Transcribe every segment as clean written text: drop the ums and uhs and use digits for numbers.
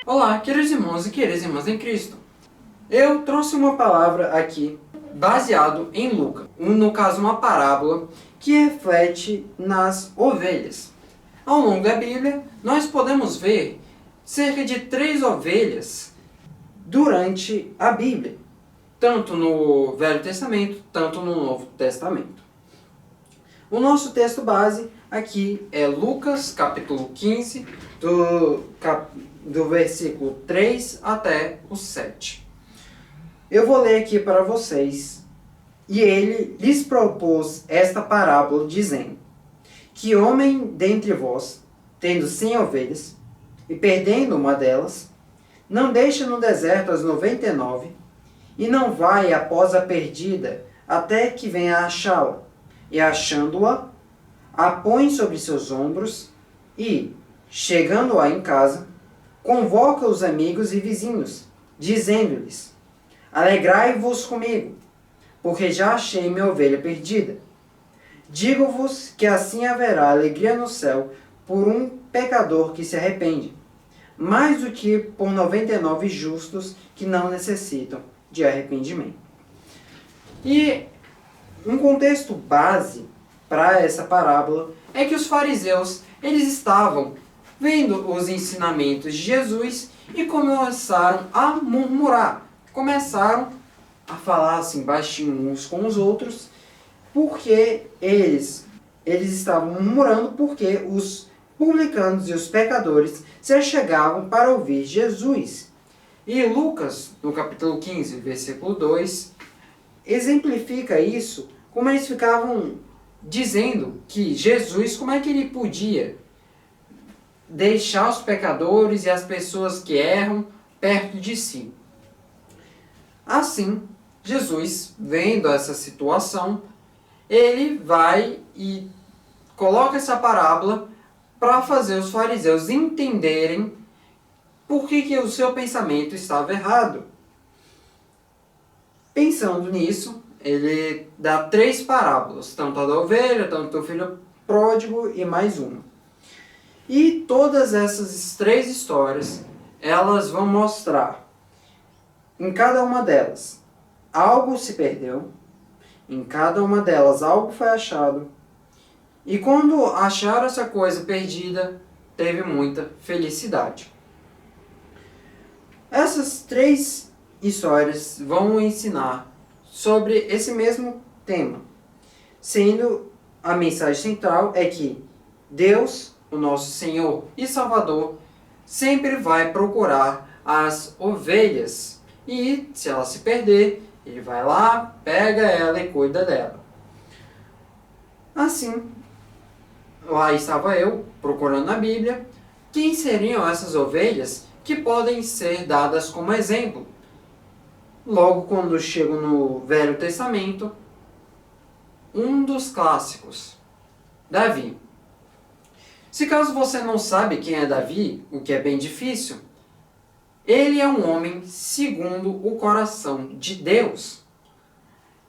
Olá, queridos irmãos e queridas irmãs em Cristo. Eu trouxe uma palavra aqui baseado em Lucas, no caso uma parábola que reflete nas ovelhas. Ao longo da Bíblia, nós podemos ver cerca de 3 ovelhas durante a Bíblia, tanto no Velho Testamento, tanto no Novo Testamento. O nosso texto base aqui é Lucas, capítulo 15, do versículo 3 até o 7. Eu vou ler aqui para vocês. E ele lhes propôs esta parábola, dizendo: Que homem dentre vós, tendo 100 ovelhas, e perdendo uma delas, não deixa no deserto as 99, e não vai após a perdida, até que venha achá-la, e achando-a, a põe sobre seus ombros, e, chegando-a em casa, convoca os amigos e vizinhos, dizendo-lhes: Alegrai-vos comigo, porque já achei minha ovelha perdida. Digo-vos que assim haverá alegria no céu por um pecador que se arrepende, mais do que por 99 justos que não necessitam de arrependimento. E um contexto base para essa parábola é que os fariseus eles estavam vendo os ensinamentos de Jesus e começaram a murmurar, começaram a falar assim baixinho uns com os outros, porque eles estavam murmurando porque os publicanos e os pecadores se achegavam para ouvir Jesus. E Lucas, no capítulo 15, versículo 2, exemplifica isso, como eles ficavam dizendo que Jesus, como é que ele podia deixar os pecadores e as pessoas que erram perto de si. Assim, Jesus, vendo essa situação, ele vai e coloca essa parábola para fazer os fariseus entenderem por que o seu pensamento estava errado. Pensando nisso, ele dá 3 parábolas, tanto a da ovelha, tanto do filho pródigo e mais uma. E todas essas 3 histórias, elas vão mostrar, em cada uma delas, algo se perdeu, em cada uma delas algo foi achado, e quando acharam essa coisa perdida, teve muita felicidade. Essas 3 histórias vão ensinar sobre esse mesmo tema, sendo a mensagem central é que Deus, o nosso Senhor e Salvador, sempre vai procurar as ovelhas. E se ela se perder, ele vai lá, pega ela e cuida dela. Assim, lá estava eu, procurando na Bíblia, quem seriam essas ovelhas que podem ser dadas como exemplo. Logo, quando chego no Velho Testamento, um dos clássicos, Davi. Se caso você não sabe quem é Davi, o que é bem difícil, ele é um homem segundo o coração de Deus.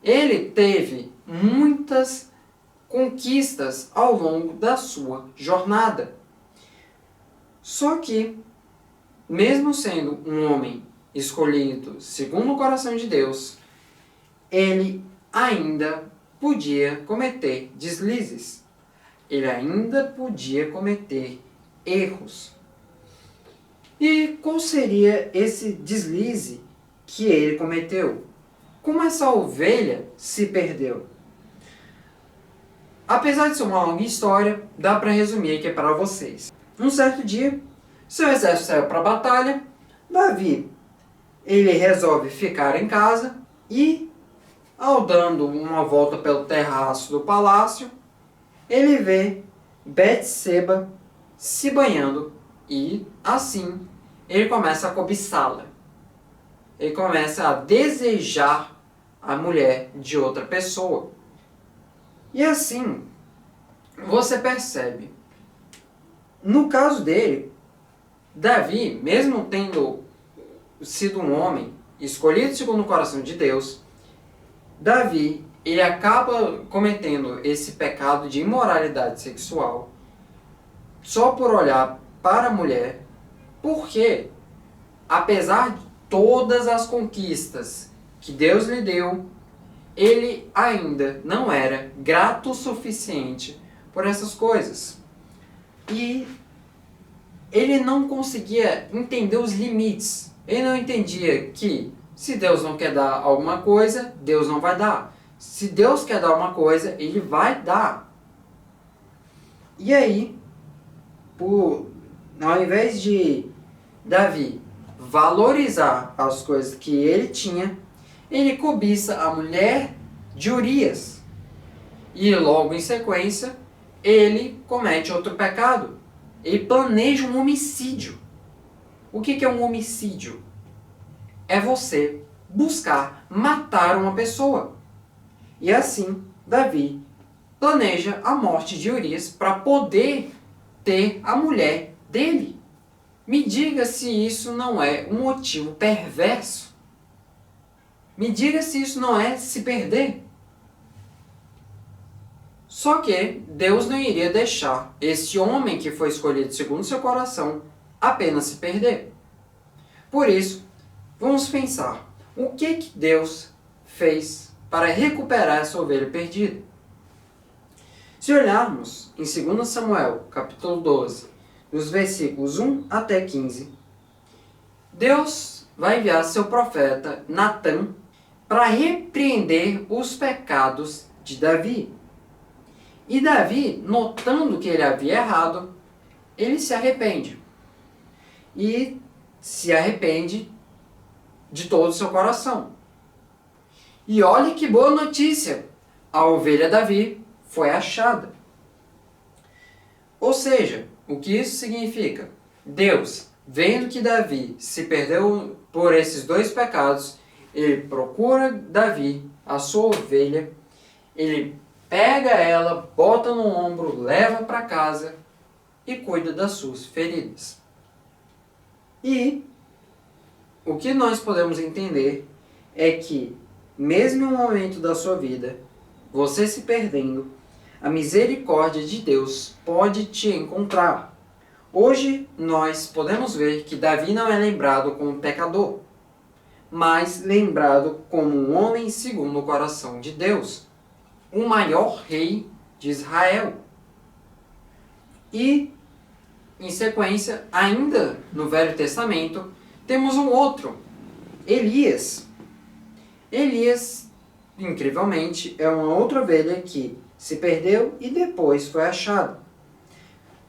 Ele teve muitas conquistas ao longo da sua jornada. Só que, mesmo sendo um homem escolhido segundo o coração de Deus, ele ainda podia cometer deslizes. Ele ainda podia cometer erros. E qual seria esse deslize que ele cometeu? Como essa ovelha se perdeu? Apesar de ser uma longa história, dá para resumir aqui para vocês. Um certo dia, seu exército saiu para a batalha, Davi, ele resolve ficar em casa e, ao dando uma volta pelo terraço do palácio, ele vê Betseba se banhando e, assim, ele começa a cobiçá-la. Ele começa a desejar a mulher de outra pessoa. E assim, você percebe, no caso dele, Davi, mesmo tendo sido um homem escolhido segundo o coração de Deus, Davi, ele acaba cometendo esse pecado de imoralidade sexual só por olhar para a mulher. Por quê? apesar de todas as conquistas que Deus lhe deu, ele ainda não era grato o suficiente por essas coisas. E ele não conseguia entender os limites. Ele não entendia que se Deus não quer dar alguma coisa, Deus não vai dar. Se Deus quer dar uma coisa, Ele vai dar. E aí, ao invés de Davi valorizar as coisas que ele tinha, ele cobiça a mulher de Urias. E logo em sequência, ele comete outro pecado. Ele planeja um homicídio. O que é um homicídio? É você buscar matar uma pessoa. E assim, Davi planeja a morte de Urias para poder ter a mulher dele. Me diga se isso não é um motivo perverso. Me diga se isso não é se perder. Só que Deus não iria deixar esse homem que foi escolhido segundo seu coração apenas se perder. Por isso, vamos pensar, o que Deus fez para recuperar essa ovelha perdida? Se olharmos em 2 Samuel, capítulo 12, dos versículos 1 até 15, Deus vai enviar seu profeta Natã para repreender os pecados de Davi. E Davi, notando que ele havia errado, ele se arrepende. E se arrepende de todo o seu coração. E olha que boa notícia! A ovelha Davi foi achada. Ou seja, o que isso significa? Deus, vendo que Davi se perdeu por esses dois pecados, ele procura Davi, a sua ovelha, ele pega ela, bota no ombro, leva para casa e cuida das suas feridas. E o que nós podemos entender é que, mesmo em um momento da sua vida, você se perdendo, a misericórdia de Deus pode te encontrar. Hoje nós podemos ver que Davi não é lembrado como pecador, mas lembrado como um homem segundo o coração de Deus, o maior rei de Israel. E, em sequência, ainda no Velho Testamento, temos um outro, Elias. Elias, incrivelmente, é uma outra ovelha que se perdeu e depois foi achada.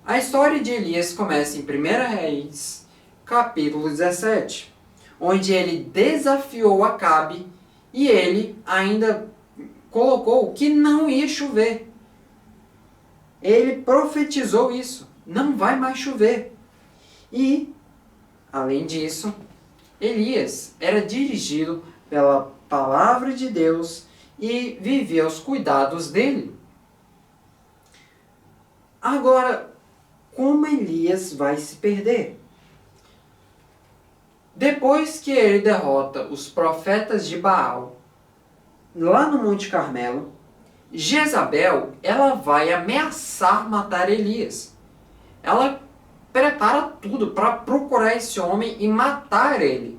A história de Elias começa em 1 Reis, capítulo 17, onde ele desafiou Acabe e ele ainda colocou que não ia chover. Ele profetizou isso, não vai mais chover. E, além disso, Elias era dirigido pela palavra de Deus e vivia aos cuidados dele. Agora, como Elias vai se perder? Depois que ele derrota os profetas de Baal, lá no Monte Carmelo, Jezabel, ela vai ameaçar matar Elias. Ela prepara tudo para procurar esse homem e matar ele.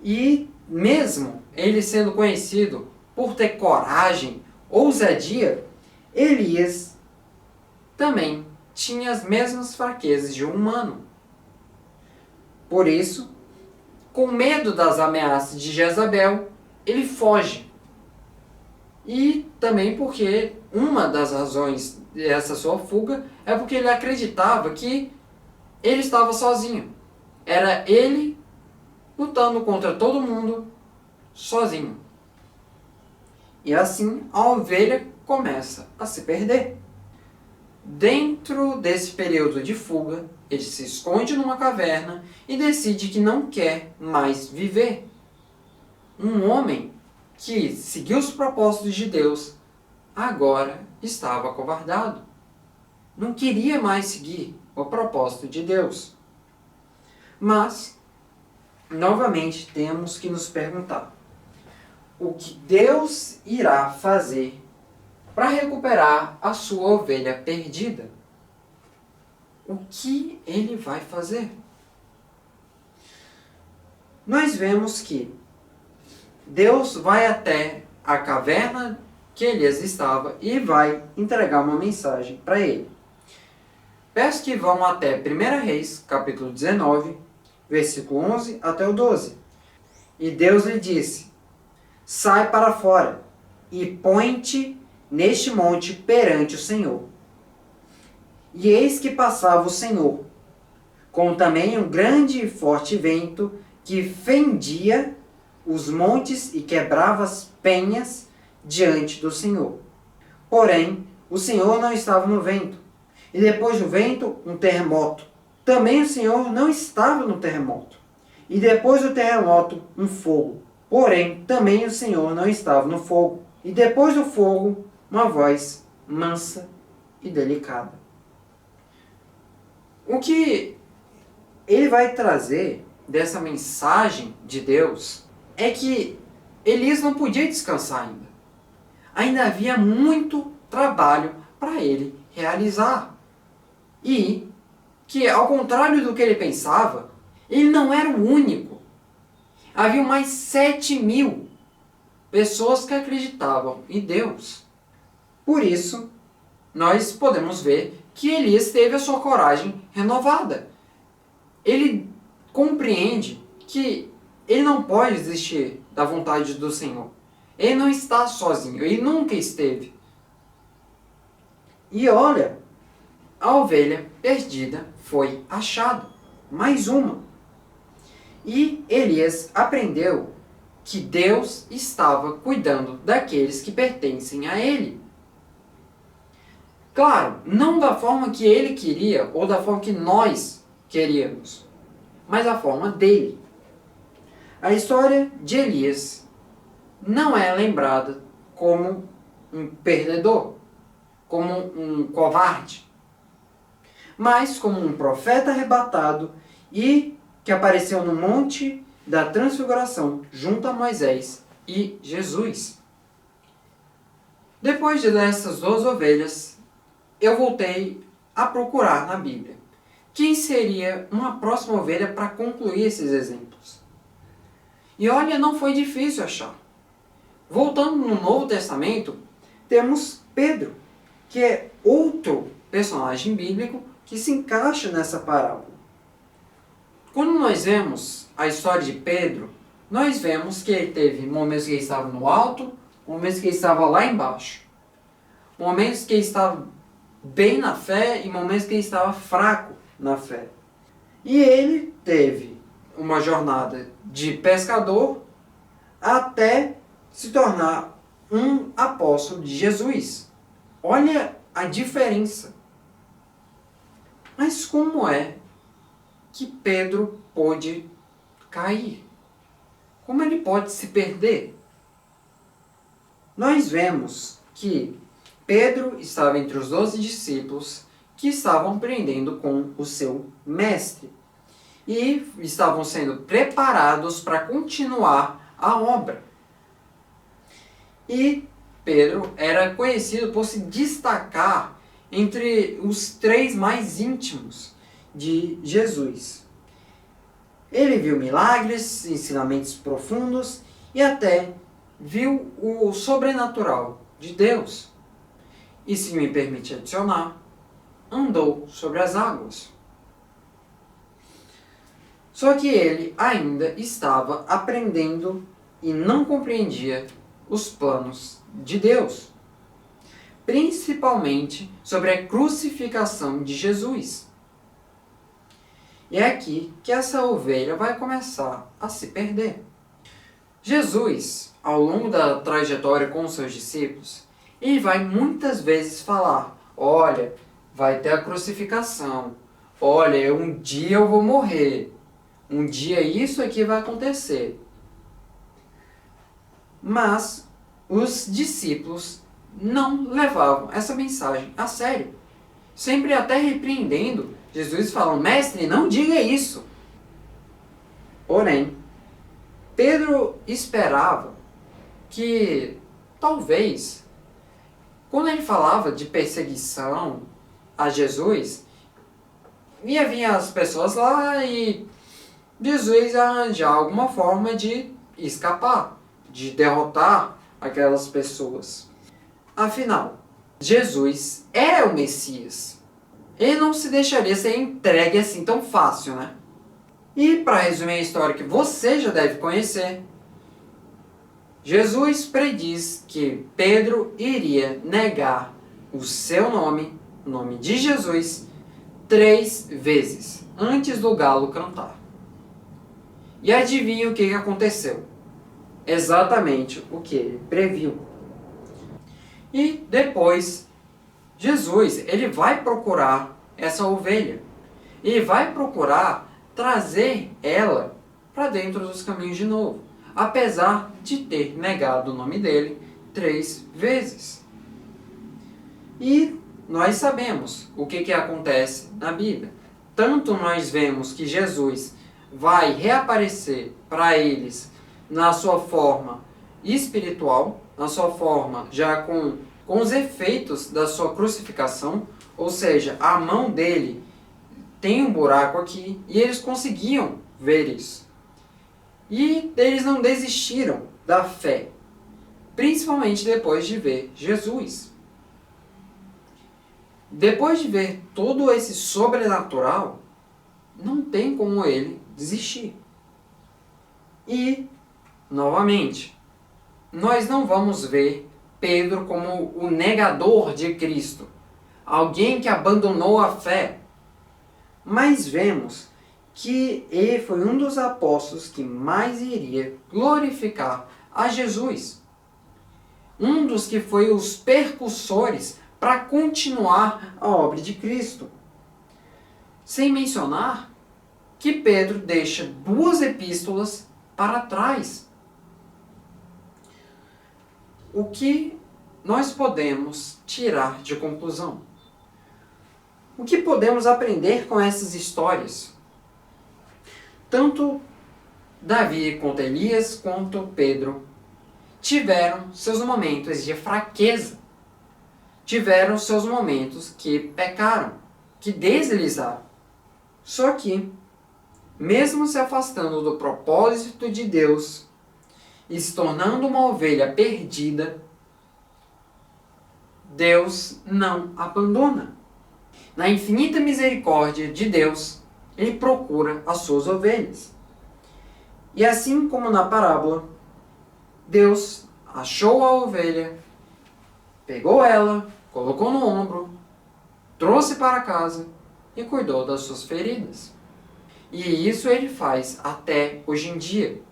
E mesmo ele sendo conhecido por ter coragem, ousadia, Elias também tinha as mesmas fraquezas de um humano. Por isso, com medo das ameaças de Jezabel, ele foge. E também porque uma das razões dessa sua fuga é porque ele acreditava que ele estava sozinho. Era ele lutando contra todo mundo sozinho. E assim a ovelha começa a se perder. Dentro desse período de fuga, ele se esconde numa caverna e decide que não quer mais viver. Um homem que seguiu os propósitos de Deus, agora estava acovardado. Não queria mais seguir o propósito de Deus. Mas, novamente, temos que nos perguntar: o que Deus irá fazer para recuperar a sua ovelha perdida? O que ele vai fazer? nós vemos que Deus vai até a caverna que Elias estava e vai entregar uma mensagem para ele. Peço que vão até 1 Reis, capítulo 19, versículo 11 até o 12. E Deus lhe disse: sai para fora e põe-te neste monte perante o Senhor. E eis que passava o Senhor, com também um grande e forte vento que fendia os montes e quebrava as penhas diante do Senhor. Porém, o Senhor não estava no vento. E depois do vento, um terremoto. Também o Senhor não estava no terremoto. E depois do terremoto, um fogo. Porém, também o Senhor não estava no fogo. E depois do fogo, uma voz mansa e delicada. O que ele vai trazer dessa mensagem de Deus é que Elias não podia descansar ainda. Ainda havia muito trabalho para ele realizar. E que, ao contrário do que ele pensava, ele não era o único. Havia mais 7.000 pessoas que acreditavam em Deus. Por isso, nós podemos ver que Elias teve a sua coragem renovada. Ele compreende que ele não pode desistir da vontade do Senhor. Ele não está sozinho, ele nunca esteve. E olha, a ovelha perdida foi achada, mais uma. E Elias aprendeu que Deus estava cuidando daqueles que pertencem a ele. Claro, não da forma que ele queria ou da forma que nós queríamos, mas da forma dele. A história de Elias não é lembrada como um perdedor, como um covarde, mas como um profeta arrebatado e que apareceu no Monte da Transfiguração junto a Moisés e Jesus. Depois dessas 2 ovelhas, eu voltei a procurar na Bíblia quem seria uma próxima ovelha para concluir esses exemplos. E olha, não foi difícil achar. Voltando no Novo Testamento, temos Pedro, que é outro personagem bíblico que se encaixa nessa parábola. Quando nós vemos a história de Pedro, nós vemos que ele teve momentos que ele estava no alto, momentos que ele estava lá embaixo. Momentos que ele estava bem na fé e momentos que ele estava fraco na fé. E ele teve uma jornada de pescador até se tornar um apóstolo de Jesus. Olha a diferença. Mas como é que Pedro pôde cair? Como ele pode se perder? Nós vemos que Pedro estava entre os 12 discípulos que estavam aprendendo com o seu mestre e estavam sendo preparados para continuar a obra. E Pedro era conhecido por se destacar entre os 3 mais íntimos de Jesus. Ele viu milagres, ensinamentos profundos e até viu o sobrenatural de Deus. E, se me permite adicionar, andou sobre as águas. Só que ele ainda estava aprendendo e não compreendia os planos de Deus, principalmente sobre a crucificação de Jesus. E é aqui que essa ovelha vai começar a se perder. Jesus, ao longo da trajetória com os seus discípulos, ele vai muitas vezes falar: olha, vai ter a crucificação, olha, um dia eu vou morrer, um dia isso aqui vai acontecer. Mas os discípulos não levavam essa mensagem a sério, sempre até repreendendo Jesus, falando: mestre, não diga isso. Porém, Pedro esperava que talvez, quando ele falava de perseguição a Jesus, ia vir as pessoas lá e Jesus ia arranjar alguma forma de escapar, de derrotar aquelas pessoas. Afinal, Jesus é o Messias. Ele não se deixaria ser entregue assim tão fácil, né? E para resumir a história que você já deve conhecer, Jesus prediz que Pedro iria negar o seu nome, o nome de Jesus, 3 vezes antes do galo cantar. E adivinha o que aconteceu? Exatamente o que ele previu. E depois, Jesus, ele vai procurar essa ovelha. Ele vai procurar trazer ela para dentro dos caminhos de novo, apesar de ter negado o nome dele 3 vezes. E nós sabemos o que acontece na Bíblia. Tanto nós vemos que Jesus vai reaparecer para eles na sua forma espiritual, na sua forma já com os efeitos da sua crucificação, ou seja, a mão dele tem um buraco aqui e eles conseguiam ver isso. E eles não desistiram da fé, principalmente depois de ver Jesus. Depois de ver todo esse sobrenatural, não tem como ele desistir. E, novamente, nós não vamos ver Pedro como o negador de Cristo, alguém que abandonou a fé, mas vemos que ele foi um dos apóstolos que mais iria glorificar a Jesus. Um dos que foi os percussores para continuar a obra de Cristo. Sem mencionar que Pedro deixa 2 epístolas para trás. O que nós podemos tirar de conclusão? O que podemos aprender com essas histórias? Tanto Davi quanto Elias quanto Pedro tiveram seus momentos de fraqueza. Tiveram seus momentos que pecaram, que deslizaram. Só que, mesmo se afastando do propósito de Deus e se tornando uma ovelha perdida, Deus não abandona. Na infinita misericórdia de Deus, Ele procura as suas ovelhas. E assim como na parábola, Deus achou a ovelha, pegou ela, colocou no ombro, trouxe para casa e cuidou das suas feridas. E isso Ele faz até hoje em dia.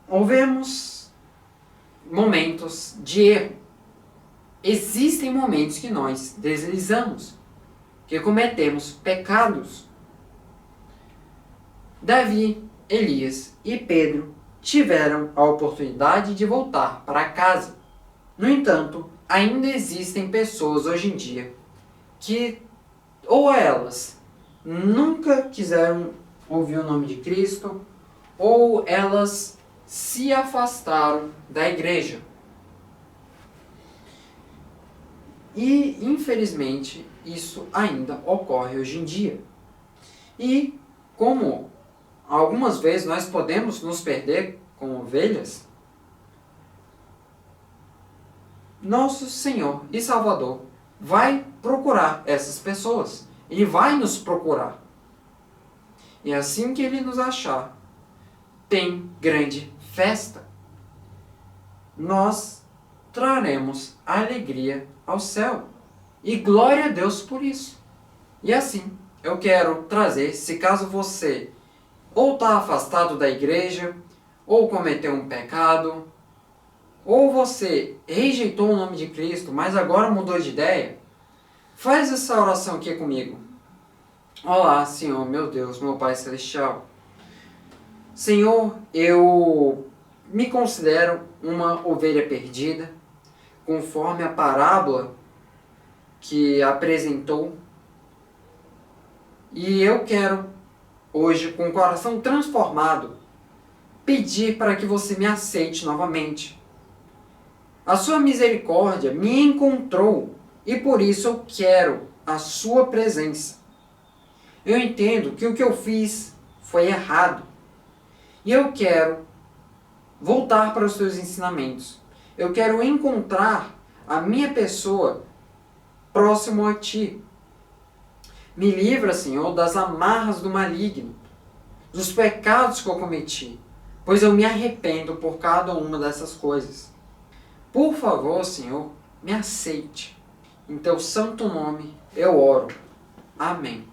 Houvemos momentos de erro. Existem momentos que nós deslizamos, que cometemos pecados. Davi, Elias e Pedro tiveram a oportunidade de voltar para casa. No entanto, ainda existem pessoas hoje em dia que ou elas nunca quiseram ouvir o nome de Cristo, ou elas se afastaram da igreja. E, infelizmente, isso ainda ocorre hoje em dia. E, como algumas vezes nós podemos nos perder como ovelhas, nosso Senhor e Salvador vai procurar essas pessoas. Ele vai nos procurar. E assim que Ele nos achar, tem grande festa. Nós traremos alegria ao céu. E glória a Deus por isso. E assim, eu quero trazer, se caso você ou está afastado da igreja, ou cometeu um pecado, ou você rejeitou o nome de Cristo, mas agora mudou de ideia, faz essa oração aqui comigo. Olá, Senhor, meu Deus, meu Pai Celestial. Senhor, eu me considero uma ovelha perdida, conforme a parábola que apresentou. E eu quero, hoje, com o coração transformado, pedir para que você me aceite novamente. A sua misericórdia me encontrou e por isso eu quero a sua presença. Eu entendo que o que eu fiz foi errado. E eu quero voltar para os teus ensinamentos. Eu quero encontrar a minha pessoa próximo a ti. Me livra, Senhor, das amarras do maligno, dos pecados que eu cometi, pois eu me arrependo por cada uma dessas coisas. Por favor, Senhor, me aceite. Em teu santo nome eu oro. Amém.